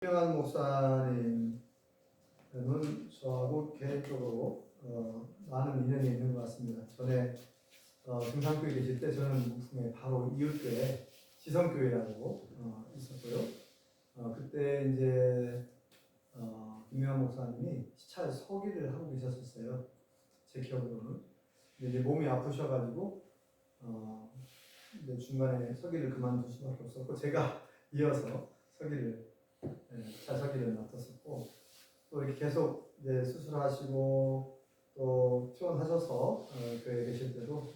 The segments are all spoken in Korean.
유명한 목사님은 저하고 개인적으로 많은 인연이 있는 것 같습니다. 전에 등산교회 계실 때 저는 바로 이웃교회 지성교회라고 있었고요. 그때 이제 유명한 목사님이 시차에 서기를 하고 계셨었어요. 제 기억으로는. 근데 이제 몸이 아프셔가지고 이제 중간에 서기를 그만둘 수밖에 없었고 제가 이어서 서기를 자석기를 맡았었고 또 이렇게 계속 이제 수술하시고 또 퇴원하셔서 교회에 계실 때도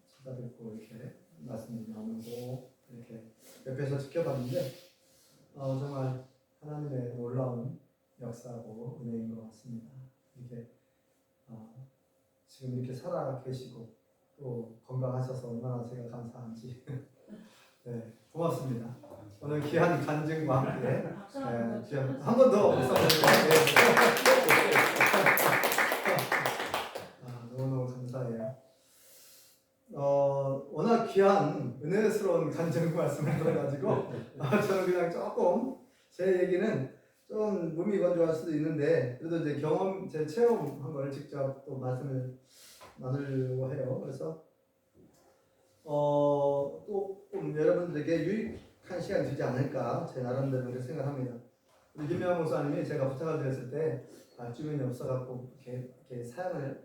찾아뵙고 이렇게 말씀 나누고 이렇게 옆에서 지켜봤는데 정말 하나님의 놀라운 역사고 은혜인 것 같습니다. 이렇게 지금 이렇게 살아 계시고 또 건강하셔서 얼마나 제가 감사한지 네, 고맙습니다. 오늘 귀한 간증과 함께 한 번 더 너무너무 감사해요. 워낙 귀한 은혜스러운 간증 말씀을 들어가지고 저는 그냥 조금 제 얘기는 좀 무미건조할 수도 있는데 그래도 이제 경험, 제 체험한 걸 직접 또 말씀을 나누려고 해요. 그래서 또 여러분들에게 유익한 시간이 되지 않을까 제 나름대로 그렇게 생각합니다. 우리 김명환 목사님이 제가 부탁을 드렸을 때 주변이 없어갖고 이렇게 사양을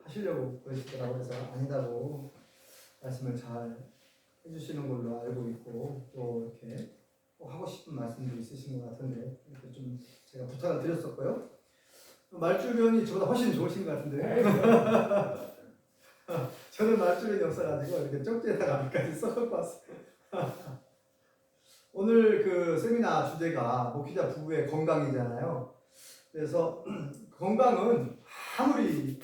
하시려고 그러시더라고요. 그래서 아니다고 말씀을 잘 해주시는 걸로 알고 있고 또 이렇게 꼭 하고 싶은 말씀도 있으신 것 같은데 이렇게 좀 제가 부탁을 드렸었고요. 말주변이 저보다 훨씬 좋으신 것 같은데 저는 말주변이 없어가지고 이렇게 쪽지에다가 몇가지 써갖고 왔어요. 오늘 그 세미나 주제가 목회자 부부의 건강이잖아요. 그래서 건강은 아무리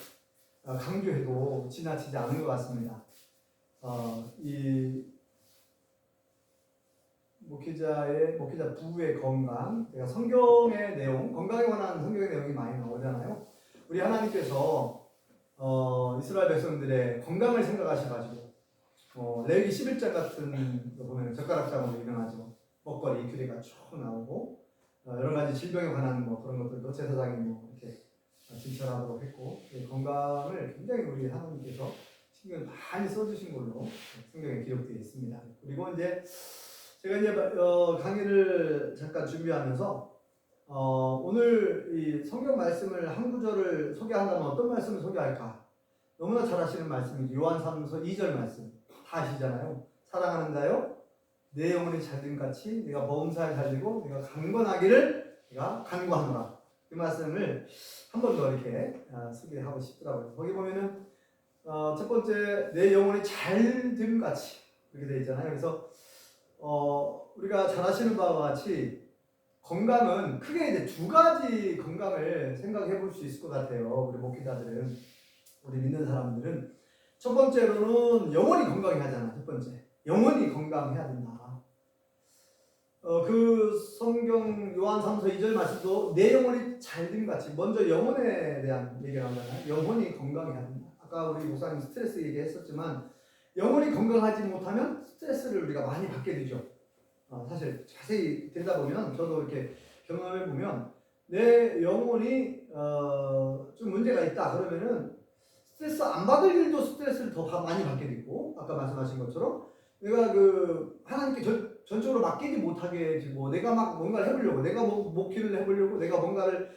강조해도 지나치지 않은 것 같습니다. 이 목회자 부부의 건강, 그러니까 성경의 내용, 건강에 관한 성경의 내용이 많이 나오잖아요. 우리 하나님께서 이스라엘 백성들의 건강을 생각하셔가지고 레위기 11장 같은 거 보면 젓가락장으로 유명하죠. 먹거리, 규례가 쭉 나오고 여러 가지 질병에 관한 그런 것들도 제사장이 이렇게 진찰하도록 했고 건강을 굉장히 우리 하나님께서 신경을 많이 써주신 걸로 성경에 기록되어 있습니다. 그리고 이제 제가 이제 강의를 잠깐 준비하면서 오늘 이 성경 말씀을 한 구절을 소개한다면 어떤 말씀을 소개할까? 너무나 잘 아시는 말씀이죠. 요한사도서 2절 말씀 다 아시잖아요. 사랑하는가요? 내 영혼이 잘됨 같이 내가 범사에 잘되고 내가 강건하기를 내가 간구하노라. 그 말씀을 한 번 더 이렇게 소개하고 싶더라고요. 거기 보면은 첫 번째 내 영혼이 잘됨 같이 그렇게 되어 있잖아요. 그래서 우리가 잘 아시는 바와 같이 건강은 크게 이제 두 가지 건강을 생각해 볼 수 있을 것 같아요. 우리 목회자들은, 우리 믿는 사람들은. 첫 번째로는 영혼이 건강해야 하잖아. 첫 번째. 영혼이 건강해야 된다. 그 성경 요한사도서 2절 말씀도 내 영혼이 잘됨 같이 먼저 영혼에 대한 얘기가 나오잖아요. 영혼이 건강해야 된다. 아까 우리 목사님 스트레스 얘기했었지만 영혼이 건강하지 못하면 스트레스를 우리가 많이 받게 되죠. 사실 자세히 들여다보면 저도 이렇게 경험해 보면 내 영혼이 좀 문제가 있다 그러면은 스트레스 안 받을 일도 스트레스를 더 많이 받게 되고 아까 말씀하신 것처럼 내가 하나님께 전적으로 맡기지 못하게 되고 내가 막 뭔가를 해보려고 내가 목회를 해보려고 내가 뭔가를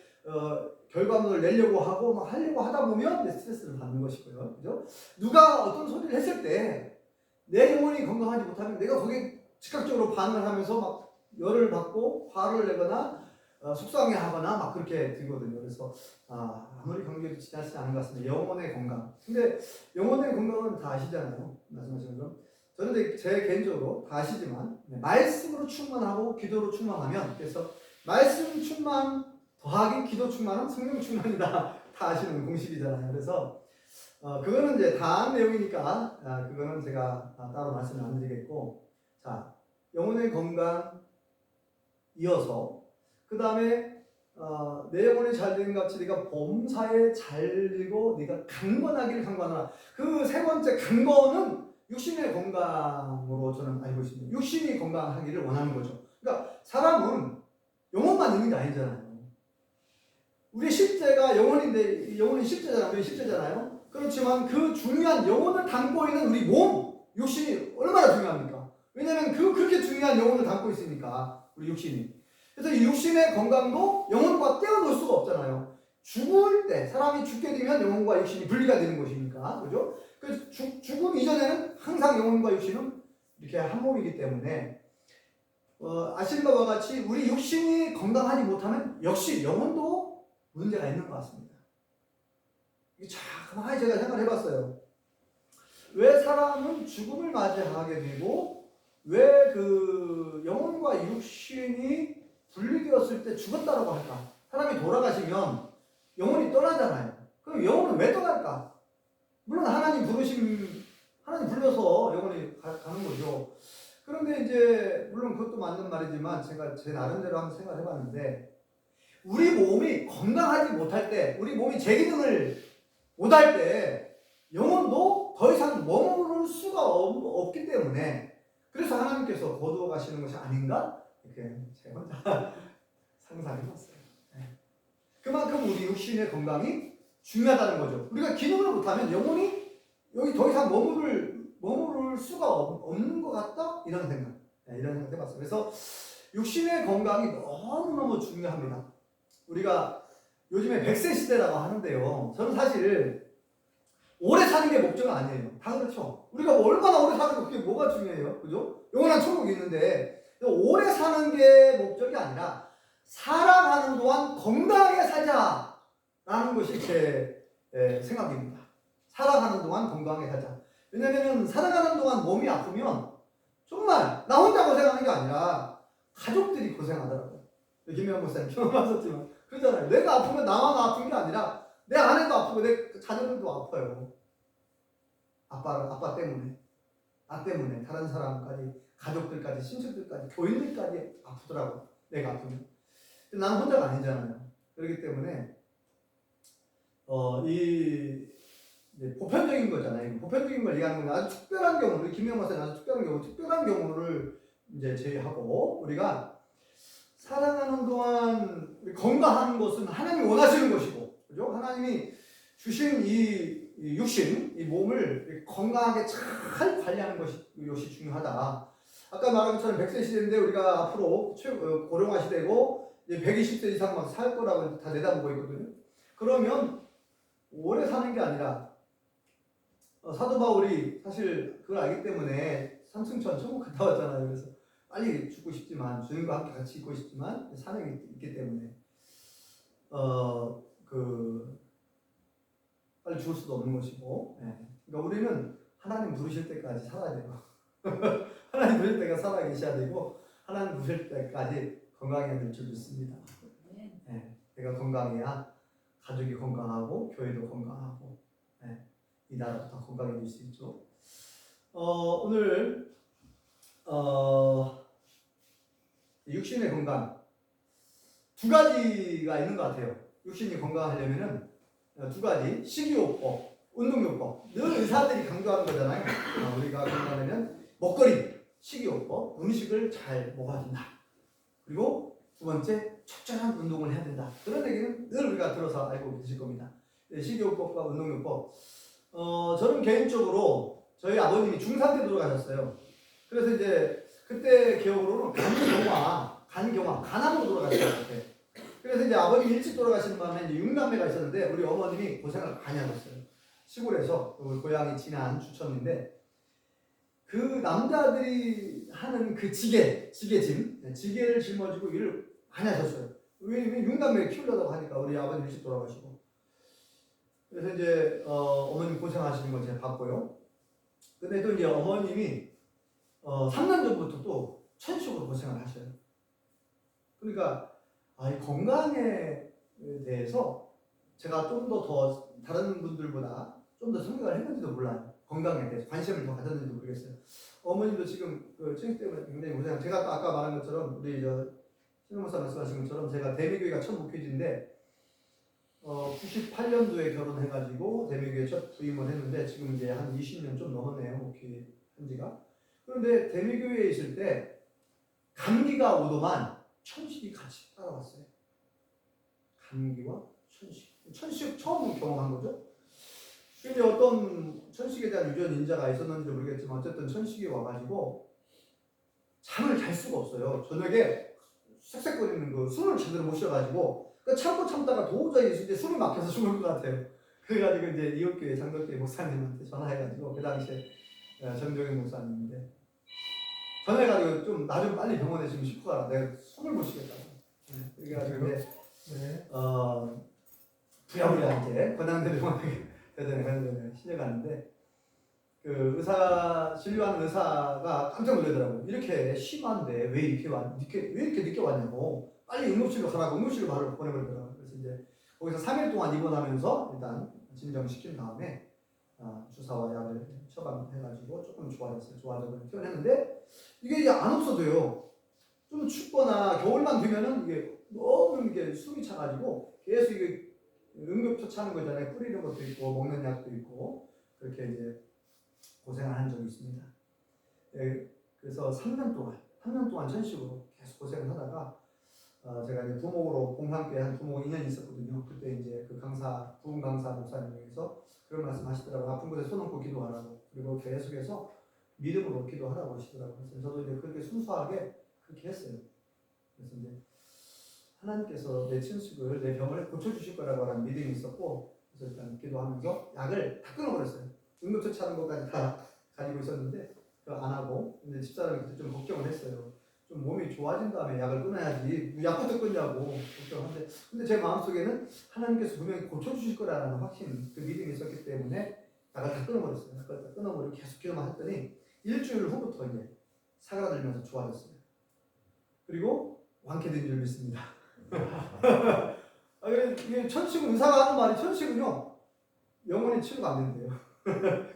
결과물을 내려고 하고 막 하려고 하다 보면 이제 스트레스를 받는 것이고요. 그죠? 누가 어떤 소리를 했을 때 내 영혼이 건강하지 못하면 내가 거기에 즉각적으로 반응을 하면서 막 열을 받고 화를 내거나 속상해하거나 막 그렇게 되거든요. 그래서 아무리 강조해도 지나치지 않은 것 같습니다. 영혼의 건강. 근데 영혼의 건강은 다 아시잖아요. 말씀하신 것처럼. 저는 제 개인적으로 다 아시지만 말씀으로 충만하고 기도로 충만하면 그래서 말씀 충만 더하기 기도 충만은 성령 충만이다. 다 아시는 공식이잖아요. 그래서 그거는 이제 다음 내용이니까 그거는 제가 따로 말씀을 안 드리겠고 자 영혼의 건강 이어서 그 다음에 내 영혼이 잘된 같이 네가 범사에 잘되고 네가 강건하기를 강건하라. 그 세 번째 강건은 육신의 건강으로 저는 알고 있습니다. 육신이 건강하기를 원하는 거죠. 그러니까 사람은 영혼만 있는 게 아니잖아요. 우리 실제가 영혼인데, 영혼이 실제잖아요. 우리 실제잖아요. 그렇지만 그 중요한 영혼을 담고 있는 우리 몸, 육신이 얼마나 중요합니까? 왜냐하면 그렇게 중요한 영혼을 담고 있으니까, 우리 육신이. 그래서 이 육신의 건강도 영혼과 떼어놓을 수가 없잖아요. 죽을 때, 사람이 죽게 되면 영혼과 육신이 분리가 되는 것이니까, 그죠? 그래서 죽음 이전에는 항상 영혼과 육신은 이렇게 한 몸이기 때문에, 아시는 바와 같이 우리 육신이 건강하지 못하면 역시 영혼도 문제가 있는 것 같습니다. 이게 가만히 제가 생각을 해봤어요. 왜 사람은 죽음을 맞이하게 되고, 왜 그 영혼과 육신이 분리되었을 때 죽었다라고 할까? 사람이 돌아가시면 영혼이 떠나잖아요. 그럼 영혼은 왜 떠날까? 물론 하나님 불러서 영혼이 가는 거죠. 그런데 이제 물론 그것도 맞는 말이지만 제가 제 나름대로 한번 생각을 해봤는데, 우리 몸이 건강하지 못할 때, 우리 몸이 제 기능을 못할 때 영혼도 더 이상 머무를 수가 없기 때문에, 그래서 하나님께서 거두어 가시는 것이 아닌가? 이렇게 제가 혼자 상상해봤어요. 그만큼 우리 육신의 건강이 중요하다는 거죠. 우리가 기능을 못하면 영혼이 여기 더 이상 머무를 수가 없는 것 같다? 이런 생각 해봤어요. 그래서 육신의 건강이 너무너무 중요합니다. 우리가 요즘에 100세 시대라고 하는데요. 저는 사실 오래 사는 게 목적은 아니에요. 다 그렇죠. 우리가 얼마나 오래 사는 거 그게 뭐가 중요해요? 그죠? 영원한 천국이 있는데 오래 사는 게 목적이 아니라 살아가는 동안 건강하게 살자라는 것이 제 생각입니다. 살아가는 동안 건강하게 살자. 왜냐하면 살아가는 동안 몸이 아프면 정말 나 혼자 고생하는 게 아니라 가족들이 고생하더라고요. 김영환 목사님 경험하셨지만 그러잖아요. 내가 아프면 나만 아픈 게 아니라 내 아내도 아프고 내 자녀들도 아파요. 아빠 때문에, 나 때문에 다른 사람까지, 가족들까지, 친척들까지, 교인들까지 아프더라고. 내가 아프면. 나는 혼자가 아니잖아요. 그렇기 때문에 보편적인 거잖아요. 보편적인 걸 얘기하는 건 아주 특별한 경우, 우리 김영환 목사님 아주 특별한 경우를 이제 제외하고, 우리가 살아가는 동안 건강한 것은 하나님이 원하시는 것이고, 그죠? 하나님이 주신 이 육신, 이 몸을 건강하게 잘 관리하는 것이 중요하다. 아까 말한 것처럼 100세 시대인데 우리가 앞으로 고령화 시대고 120세 이상 막 살 거라고 다 내다보고 있거든요. 그러면 오래 사는 게 아니라 사도 바울이 사실 그걸 알기 때문에 삼승천 천국 갔다 왔잖아요. 그래서 빨리 죽고 싶지만, 주님과 함께 같이 있고 싶지만 사명이 있기 때문에 빨리 죽을 수도 없는 것이고, 그러니까 우리는 하나님 부르실 때까지 살아야 돼요. 하나님 부르실 때까지 살아 계셔야 되고, 하나님 부르실 때까지 건강해야 될 줄 믿습니다. 내가 건강해야 가족이 건강하고 교회도 건강하고 이 나라도 다 건강해질 수 있죠. 오늘 육신의 건강 두 가지가 있는 것 같아요. 육신이 건강하려면은 두 가지, 식이요법, 운동요법. 늘 의사들이 강조하는 거잖아요. 우리가 건강하려면 먹거리, 식이요법, 음식을 잘 먹어야 된다. 그리고 두 번째, 적절한 운동을 해야 된다. 그런 얘기는 늘 우리가 들어서 알고 계실 겁니다. 식이요법과 운동요법. 저는 개인적으로 저희 아버님이 중3 때 돌아가셨어요. 그래서 이제 그때 기억으로는 간암으로 돌아가신 것 같아요. 그래서 이제 아버님이 일찍 돌아가신 바람에 이제 6남매가 있었는데 우리 어머님이 고생을 많이 하셨어요. 시골에서 고향이 진안 주천인데 그 남자들이 하는 그 지게를 짊어지고 일을 많이 하셨어요. 왜 6남매 키우려고 하니까 우리 아버님 일찍 돌아가시고. 그래서 이제 어머님 고생하시는 걸 제가 봤고요. 근데 또 이제 어머님이 3년 전부터 또 천식으로 고생을 하셔요. 그러니까 이 건강에 대해서 제가 좀 더 다른 분들보다 좀 더 생각을 했는지도 몰라요. 건강에 대해서 관심을 더 가졌는지도 모르겠어요. 어머님도 지금 천식 때문에 굉장히 고생. 제가 또 아까 말한 것처럼 우리 신영목사 말씀하신 것처럼 제가 대미교회가 첫 목회지인데 98년도에 결혼해가지고 대미교회 첫 부임을 했는데 지금 이제 한 20년 좀 넘었네요. 목회한 지가. 그런데 대미교회에 있을 때 감기가 오더만 천식이 같이 따라왔어요. 감기와 천식. 천식 처음 경험한 거죠. 근데 어떤 천식에 대한 유전 인자가 있었는지 모르겠지만 어쨌든 천식이 와가지고 잠을 잘 수가 없어요. 저녁에 쌕쌕거리는 그 숨을 제대로 못 쉬어가지고 참고 참다가 도저히 이제 숨이 막혀서 죽을 것 같아요. 그래가지고 이제 이웃교회 장덕교회 목사님한테 전화해가지고 그 당시에 정종현 목사님인데 전화해가지고 좀 나 좀 빨리 병원에 지금 싣고 가라. 내가 숨을 못 쉬겠다고. 그래가지고 이제 부랴부랴 이제 권양대병원에 대전에 가는 실려갔는데 그 의사 진료하는 의사가 깜짝 놀라더라고요. 이렇게 심한데 왜 이렇게 늦게 왔냐고. 빨리 응급실로 가라고 응급실로 바로 보내버리더라고요. 그래서 이제 거기서 3일 동안 입원하면서 일단 진정시킨 다음에 주사와 약을 처방해가지고 조금 좋아졌어요. 좋아져서 퇴원했는데 이게 이제 안 없어져요. 좀 춥거나 겨울만 되면은 이게 너무 이게 숨이 차가지고 계속 이게 응급처치하는 거 있잖아요. 뿌리는 것도 있고 먹는 약도 있고 그렇게 이제 고생을 한 적이 있습니다. 그래서 3년 동안 천식으로 계속 고생을 하다가 제가 이제 부목으로 공산교회 한 부목 2년 있었거든요. 그때 이제 그 부흥 강사 목사님께서 그런 말씀하시더라고요. 아픈 곳에 손 얹고 기도하라고. 그리고 계속해서 믿음으로 기도하라고 하시더라고요. 그래서 저도 이제 그렇게 순수하게 그렇게 했어요. 그래서 이제 하나님께서 내 천식을 내 병을 고쳐주실 거라고 하는 믿음이 있었고 그래서 일단 기도하면서 약을 다 끊어버렸어요. 응급처치하는 것까지 다 가지고 있었는데 그거 안 하고 근데 집사람이 그때 좀 걱정을 했어요. 좀 몸이 좋아진 다음에 약을 끊어야지 약부터 끊냐고 걱정하는데 근데 제 마음속에는 하나님께서 분명히 고쳐주실 거라는 확신 그 믿음이 있었기 때문에 약을 다 끊어버렸어요. 약을 다 끊어버리고 계속 기도만 했더니 일주일 후부터 이제 사그라들면서 좋아졌어요. 그리고 완쾌된 줄 믿습니다. 이게 천식은 의사가 하는 말이 천식은요 영원히 치료가 안 된대요.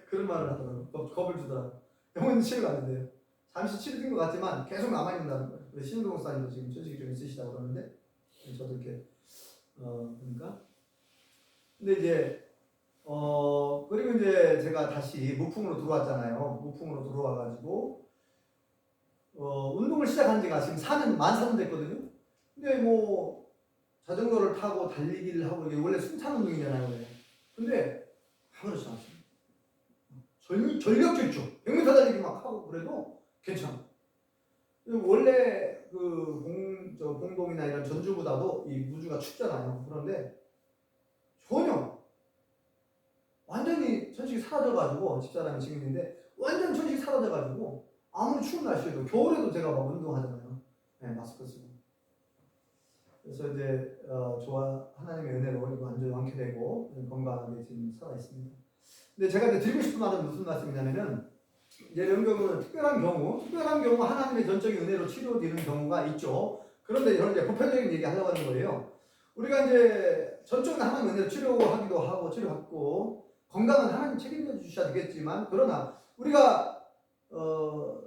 그런 말을 하더라고요. 겁을 주더라고요. 영원히 치료가 안 된대요. 잠시 치료된 것 같지만 계속 남아있는다는 거예요. 우리 신은동 목사님도 지금 천식이 좀 있으시다고 그러는데 저도 이렇게 그러니까 근데 이제 그리고 이제 제가 다시 무풍으로 들어왔잖아요. 무풍으로 들어와가지고 운동을 시작한 지가 지금 만 4년 됐거든요. 근데 뭐 자전거를 타고 달리기를 하고 이게 원래 숨찬 운동이잖아요. 원래. 근데 아무렇지 않습니다. 전력질주 100m 달리기 막 하고 그래도 괜찮아. 원래 그 공동이나 이런 전주보다도 이 우주가 춥잖아요. 그런데 전혀 완전히 천식이 사라져가지고 집사람이 지금 있는데 완전 천식이 사라져가지고 아무리 추운 날씨에도 겨울에도 제가 막 운동하잖아요. 네, 마스크 쓰고. 그래서 이제 하나님의 은혜로 완전히 완쾌되고 건강하게 지금 살아 있습니다. 근데 제가 이제 드리고 싶은 말은 무슨 말씀이냐면은 이제 이런 경우는 특별한 경우 하나님의 전적인 은혜로 치료되는 경우가 있죠. 그런데 저는 이제 보편적인 얘기 하려고 하는 거예요. 우리가 이제 전적인 하나님의 은혜로 치료하기도 하고 치료받고 건강은 하나님 책임져 주셔야 되겠지만 그러나 우리가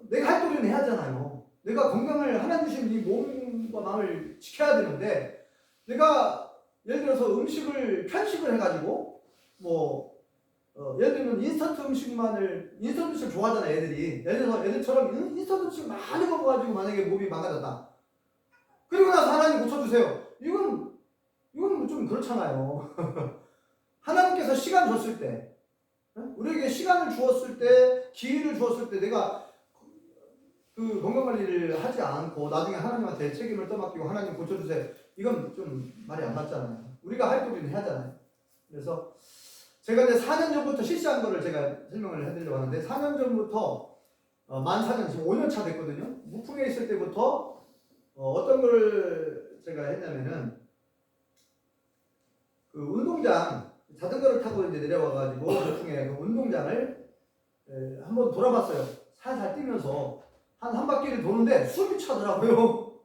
내가 할 도리는 해야 하잖아요. 내가 건강을 하나님 주신 이 몸과 마음을 지켜야 되는데 내가 예를 들어서 음식을 편식을 해가지고 예를 들면 인스턴트 음식을 좋아하잖아 애들이. 예를 들어서 애들처럼 인스턴트 음식 많이 먹어가지고 만약에 몸이 망가졌다. 그리고 나서 하나님 고쳐주세요. 이건 좀 그렇잖아요. 하나님께서 시간 줬을 때, 우리에게 시간을 주었을 때, 기회를 주었을 때 내가 그 건강관리를 하지 않고 나중에 하나님한테 책임을 떠맡기고 하나님 고쳐주세요. 이건 좀 말이 안 맞잖아요. 우리가 할 도리는 해야잖아요. 그래서 제가 이제 4년 전부터 실시한 거를 제가 설명을 해드리려고 하는데 4년 전부터 만 4년 지금 5년 차 됐거든요. 무풍에 있을 때부터 어떤 걸 제가 했냐면은 그 운동장 자전거를 타고 이제 내려와가지고 무풍에 그 운동장을 한번 돌아봤어요. 살살 뛰면서 한 바퀴를 도는데 숨이 차더라고요.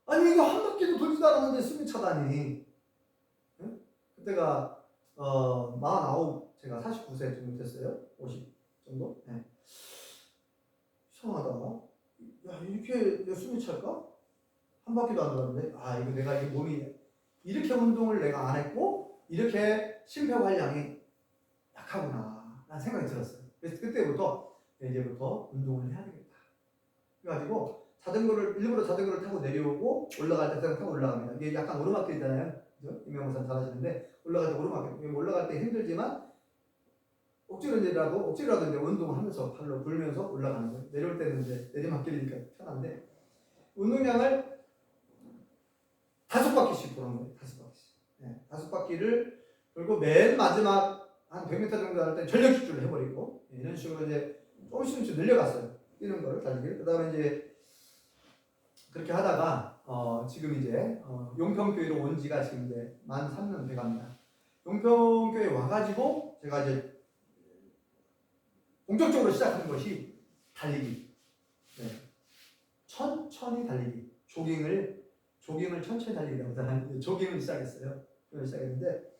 아니 이거 한 바퀴도 돌지도 않았는데 숨이 차다니. 그때가 49 제가 49세 정도 됐어요. 50 정도. 네. 이상하다. 야 이렇게 내 숨이 찰까? 한 바퀴도 안 돌았는데 이거 내가 이 몸이 이렇게 운동을 내가 안 했고 이렇게 심폐관량이 약하구나 라는 생각이 들었어요. 그래서 그때부터 이제부터 운동을 해야 되겠다. 그래가지고 자전거를 일부러 자전거를 타고 내려오고 올라갈 때 자전거 타고 올라갑니다. 이게 약간 오르막길이잖아요. 그죠? 임명선 잘 아시는데 올라갈 때 오르막길. 올라갈 때 힘들지만 억지로라도 이제 운동하면서 발로 불면서 올라가는 거예요. 내려올 때는 이제 내리막길이니까 편한데 운동량을 5바퀴씩 도는 거예요. 5바퀴씩. 네, 5바퀴를 그리고 맨 마지막 한 100m 정도 할 때 전력 질주를 해버리고 이런 식으로 이제 조금씩 늘려갔어요. 뛰는 거를 달리기. 그 다음에 이제 그렇게 하다가 지금 이제 용평교회로 온 지가 지금 이제 만 3년 돼갑니다. 용평교회 와가지고 제가 이제 본격적으로 시작한 것이 달리기. 네. 천천히 달리기. 조깅을 천천히 달리기라고 하잖아요. 조깅을 시작했어요. 시작했는데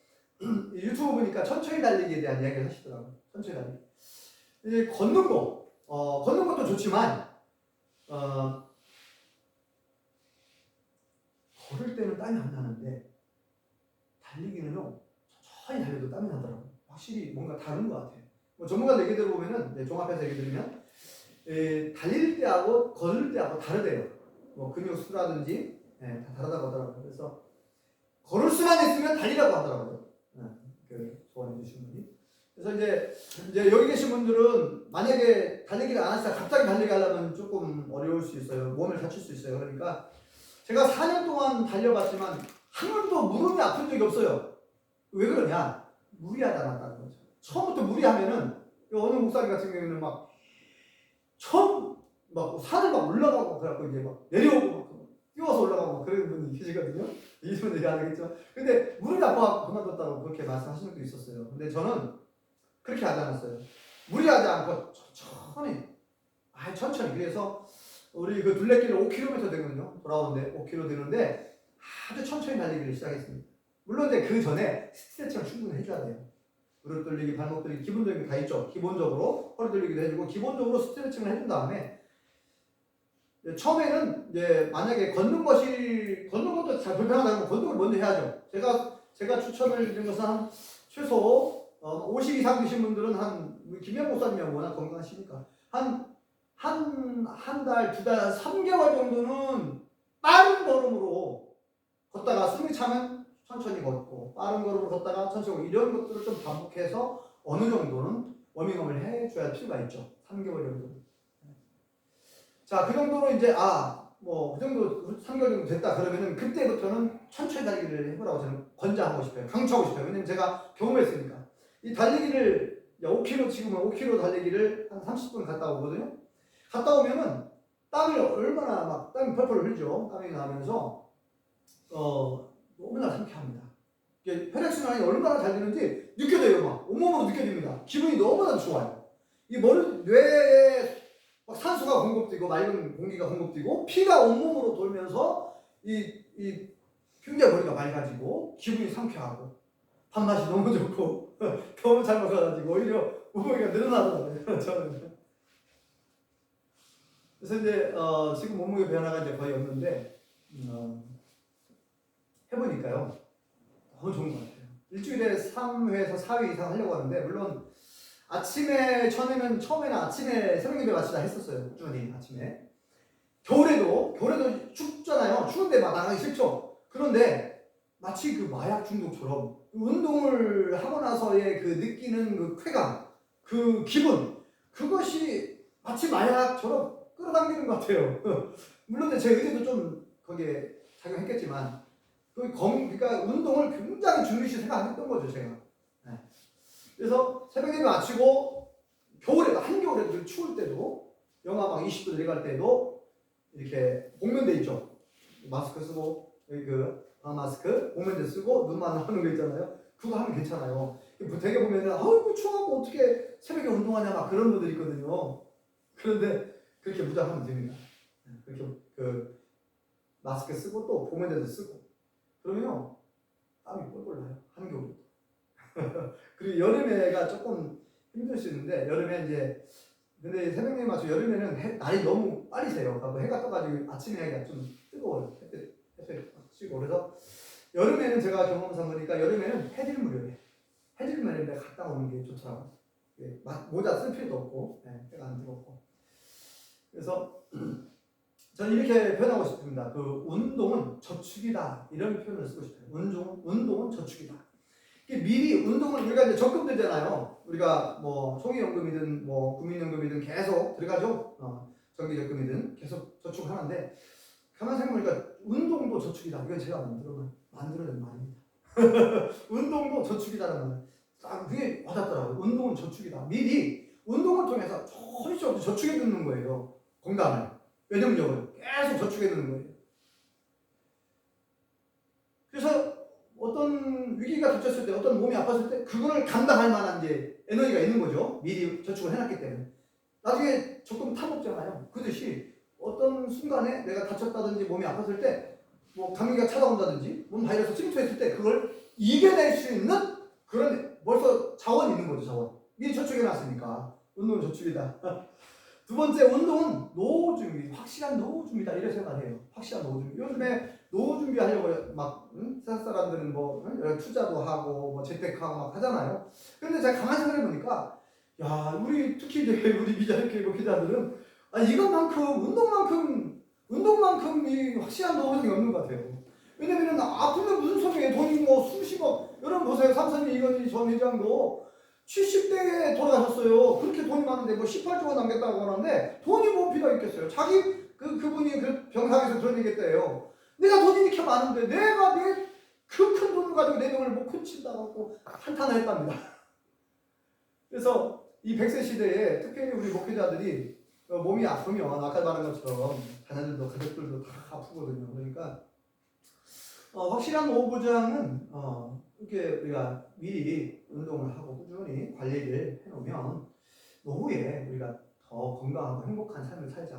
유튜브 보니까 천천히 달리기에 대한 이야기를 하시더라고요. 천천히 달리기. 이제 걷는 것도 좋지만 걸을 때는 땀이 안 나는데 달리기는요 천천히 달려도 땀이 나더라고요. 확실히 뭔가 다른 것 같아요. 뭐 전문가 얘기들 보면은 종합해서 얘기 드리면 달릴 때하고 걸을 때하고 다르대요. 뭐 근육 수라든지 다 다르다고 하더라고요. 그래서 걸을 수만 있으면 달리라고 하더라고요. 그 조언해 주신 분이. 그래서 이제 여기 계신 분들은 만약에 달리기를 안 하시다 갑자기 달리기 하려면 조금 어려울 수 있어요. 몸을 다칠 수 있어요. 그러니까 제가 4년 동안 달려봤지만 한 번도 무릎이 아픈 적이 없어요. 왜 그러냐? 무리하다는 거죠. 처음부터 무리하면은 어느 목사님 같은 경우에는 막 처음 막 산을 막 올라가고 그래갖고 이제 막 내려오고 막 뛰어서 올라가고 막 그런 분이 계시거든요. 이분들이 안 하겠죠. 근데 무릎이 아파 그만뒀다고 그렇게 말씀하시는 분도 있었어요. 근데 저는 그렇게 하지 않았어요. 무리하지 않고 천천히. 그래서 우리 그 둘레길을 5km 되거든요. 돌아오는데 5km 되는데 아주 천천히 달리기를 시작했습니다. 물론 이제 그 전에 스트레칭을 충분히 해줘야 돼요. 무릎 돌리기, 발목 돌리기, 기본적인 게 다 있죠. 기본적으로 허리 돌리기도 해주고 기본적으로 스트레칭을 해준 다음에 처음에는 이제 만약에 걷는 것도 잘 불편하다면 걷는 걸 먼저 해야죠. 제가 추천을 드린 것은 한 최소 50 이상 되신 분들은 우리 김영 목사님이 워낙 건강하시니까 한 달, 2달, 3개월 정도는 빠른 걸음으로 걷다가 숨이 차면 천천히 걷고 빠른 걸음으로 걷다가 천천히 걷고 이런 것들을 좀 반복해서 어느 정도는 워밍업을 해줘야 할 필요가 있죠. 3개월 정도. 자, 그 정도로 이제 그 정도 3개월 정도 됐다 그러면은 그때부터는 천천히 달리기를 해보라고 저는 권장하고 싶어요. 강추하고 싶어요. 왜냐면 제가 경험했으니까. 이 달리기를 5km 지금은 5km 달리기를 한 30분 갔다 오거든요. 갔다 오면은 땀이 펄펄 흘죠. 땀이 나면서 너무나 상쾌합니다. 이게 혈액순환이 얼마나 잘 되는지 느껴져요. 막 온몸으로 느껴집니다. 기분이 너무나 좋아요. 이 뇌에 산소가 공급되고 맑은 공기가 공급되고 피가 온몸으로 돌면서 굉장히 머리가 맑아지고 기분이 상쾌하고 밥맛이 너무 좋고 너무 잘 먹어가지고 오히려 몸무게가 늘어나더라고요. 저는. 그래서 이제 지금 몸무게 변화가 이제 거의 없는데 해보니까요 너무 좋은 것 같아요. 일주일에 3회에서 4회 이상 하려고 하는데 물론 처음에는 아침에 새벽 예배 마치다 했었어요. 꾸준히 아침에. 겨울에도 춥잖아요. 추운데 막 나가기 싫죠. 그런데 마치 그 마약 중독처럼 운동을 하고 나서의 그 느끼는 그 쾌감, 그 기분, 그것이 마치 마약처럼 끌어당기는 것 같아요. 물론 제 의지도 좀 거기에 작용했겠지만 그러니까 운동을 굉장히 중요시 생각했던 거죠, 제가. 네. 그래서 새벽 예배 마치고 한겨울에도 추울 때도 영하 막 20도 내려갈 때도 이렇게 복면대 있죠. 마스크 쓰고 여기 마스크 복면대 쓰고 눈만 하는 거 있잖아요. 그거 하면 괜찮아요. 되게 보면은 아이고 추워갖고 어떻게 새벽에 운동하냐 막 그런 분들 있거든요. 그런데 그렇게 무장하면 됩니다. 그렇게 마스크 쓰고 또 복면대도 쓰고 그러면요 땀이 뻘뻘 나요. 한겨울. 그리고 여름에가 조금 힘들 수 있는데 근데 새벽에 맞춰 여름에는 날이 너무 빨리 새요. 해가 떠가지고 아침에 해가 좀 뜨거워요. 햇빛 찌고 그래서 여름에는 제가 경험상 보니까 여름에는 해질무렵에 갔다 오는 게 좋더라고요. 모자 쓸 필요도 없고 해가 안 뜨겁고 그래서 저는 이렇게 표현하고 싶습니다. 그 운동은 저축이다 이런 표현을 쓰고 싶어요. 운동은 저축이다. 미리 운동은 우리가 이제 적금되잖아요. 우리가 뭐 총회연금이든 뭐 국민연금이든 계속 들어가죠. 정기적금이든 계속 저축하는데 가만 생각해보니까 운동도 저축이다. 이건 제가 만들어낸 말입니다. 운동도 저축이다라는 말. 딱 그게 와닿더라고요. 운동은 저축이다. 미리 운동을 통해서 조금씩 저축해 두는 거예요. 건강을, 면역력을 계속 저축해 두는 거예요. 그래서 어떤 위기가 닥쳤을 때, 어떤 몸이 아팠을 때 그거를 감당할 만한 이제 에너지가 있는 거죠. 미리 저축을 해놨기 때문에. 나중에 조금 타먹잖아요. 그듯이 어떤 순간에 내가 다쳤다든지 몸이 아팠을 때, 뭐 감기가 찾아온다든지, 몸 바이러스 침투했을 때 그걸 이겨낼 수 있는 그런 벌써 자원이 있는 거죠. 자원. 미리 저축해놨으니까. 운동은 저축이다. 두 번째, 운동은 노후 준비, 확실한 노후 준비다 이렇게 생각해요. 확실한 노후 준비. 요즘에 노후 준비하려고 막 세상 사람들은 뭐 투자도 하고 뭐 재테크하고 막 하잖아요. 근데 제가 가만히 생각해 보니까 야, 우리 특히 이제 우리 미자유교회 목회자들은 이것만큼 운동만큼 이 확실한 노후가 없는 것 같아요. 왜냐면은 아프면 무슨 소리예요? 돈이 뭐 수십억. 여러분 보세요. 삼성의 이건희 전 회장도 70대에 돌아가셨어요. 그렇게 돈이 많은데 뭐 18조가 남겼다고 하는데 돈이 뭐 필요가 있겠어요. 그분이 그 병상에서 그런 얘기 했대요. 내가 돈이 이렇게 많은데 내가 그 큰 돈을 가지고 내 병을 못 고친다고 한탄을 했답니다. 그래서 이 100세 시대에 특별히 우리 목회자들이 몸이 아프면 아까 말한 것처럼 자녀들도 가족들도 다 아프거든요. 그러니까 확실한 노후 보장은 이렇게 우리가 미리 운동을 하고 꾸준히 관리를 해놓으면 노후에 우리가 더 건강하고 행복한 삶을 살지 않을까.